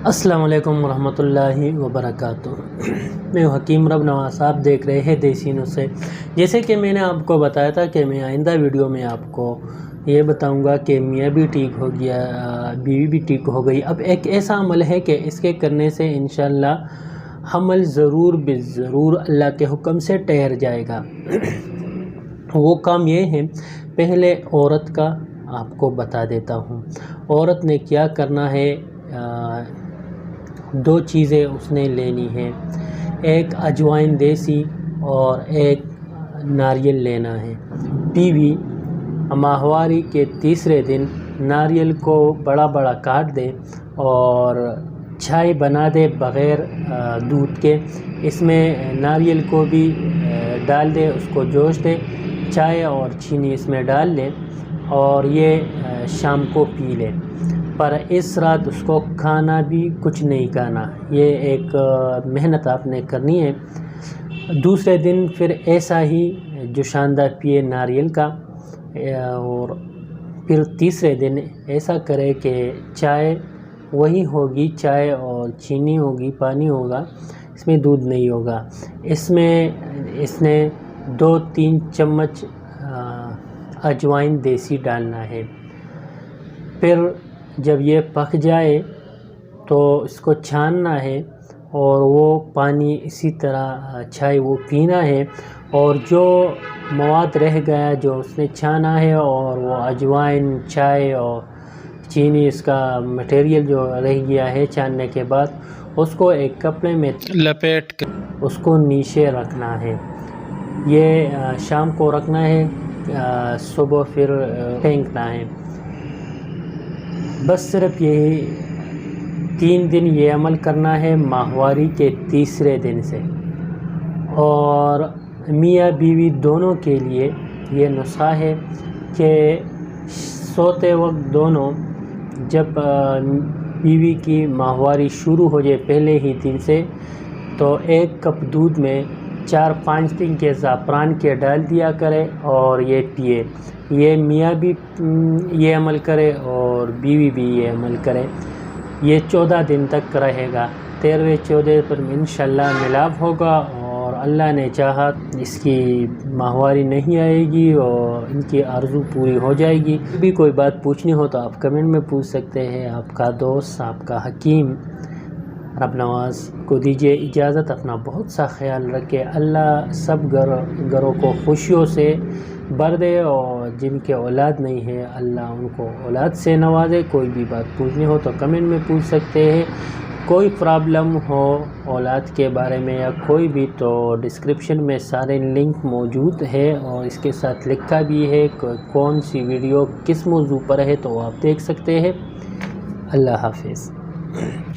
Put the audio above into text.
السلام علیکم ورحمۃ اللہ وبرکاتہ۔ میں حکیم رب نواز، آپ دیکھ رہے ہیں دیسی نسخے۔ جیسے کہ میں نے آپ کو بتایا تھا کہ میں آئندہ ویڈیو میں آپ کو یہ بتاؤں گا کہ میاں بھی ٹھیک ہو گیا، بیوی بھی ٹھیک ہو گئی۔ اب ایک ایسا عمل ہے کہ اس کے کرنے سے انشاءاللہ حمل ضرور بضرور اللہ کے حکم سے ٹھہر جائے گا۔ وہ کام یہ ہے، پہلے عورت کا آپ کو بتا دیتا ہوں۔ عورت نے کیا کرنا ہے، دو چیزیں اس نے لینی ہے، ایک اجوائن دیسی اور ایک ناریل لینا ہے۔ بیوی ماہواری کے تیسرے دن ناریل کو بڑا بڑا کاٹ دے اور چائے بنا دے بغیر دودھ کے، اس میں ناریل کو بھی ڈال دے، اس کو جوش دے، چائے اور چینی اس میں ڈال لے اور یہ شام کو پی لے۔ پر اس رات اس کو کھانا بھی کچھ نہیں کھانا، یہ ایک محنت آپ نے کرنی ہے۔ دوسرے دن پھر ایسا ہی جوشاندہ پیے ناریل کا، اور پھر تیسرے دن ایسا کرے کہ چائے وہی ہوگی، چائے اور چینی ہوگی، پانی ہوگا، اس میں دودھ نہیں ہوگا۔ اس میں اس نے 2-3 چمچ اجوائن دیسی ڈالنا ہے۔ پھر جب یہ پک جائے تو اس کو چھاننا ہے اور وہ پانی اسی طرح چائے وہ پینا ہے، اور جو مواد رہ گیا جو اس نے چھانا ہے اور وہ اجوائن، چائے اور چینی، اس کا مٹیریل جو رہ گیا ہے چھاننے کے بعد، اس کو ایک کپڑے میں لپیٹ کر اس کو نیچے رکھنا ہے۔ یہ شام کو رکھنا ہے، صبح پھر پھینکنا ہے۔ بس صرف یہی 3 دن یہ عمل کرنا ہے ماہواری کے تیسرے دن سے، اور میاں بیوی دونوں کے لیے یہ نسخہ ہے کہ سوتے وقت دونوں، جب بیوی کی ماہواری شروع ہو جائے پہلے ہی دن سے، تو 1 کپ دودھ میں 4-5 دن کے زعفران کے ڈال دیا کرے اور یہ پیے۔ یہ میاں بھی یہ عمل کرے اور بیوی بھی یہ عمل کرے۔ یہ 14 دن تک رہے گا۔ 13ویں-14 پر انشاءاللہ ملاپ ہوگا، اور اللہ نے چاہا اس کی ماہواری نہیں آئے گی اور ان کی آرزو پوری ہو جائے گی۔ بھی کوئی بات پوچھنی ہو تو آپ کمنٹ میں پوچھ سکتے ہیں۔ آپ کا دوست، آپ کا حکیم رب نواز کو دیجیے اجازت۔ اپنا بہت سا خیال رکھے۔ اللہ سب گھروں کو خوشیوں سے بھر دے، اور جن کے اولاد نہیں ہے اللہ ان کو اولاد سے نوازے۔ کوئی بھی بات پوچھنی ہو تو کمنٹ میں پوچھ سکتے ہیں۔ کوئی پرابلم ہو اولاد کے بارے میں یا کوئی بھی، تو ڈسکرپشن میں سارے لنک موجود ہے، اور اس کے ساتھ لکھا بھی ہے کون سی ویڈیو کس موضوع پر ہے، تو آپ دیکھ سکتے ہیں۔ اللہ حافظ۔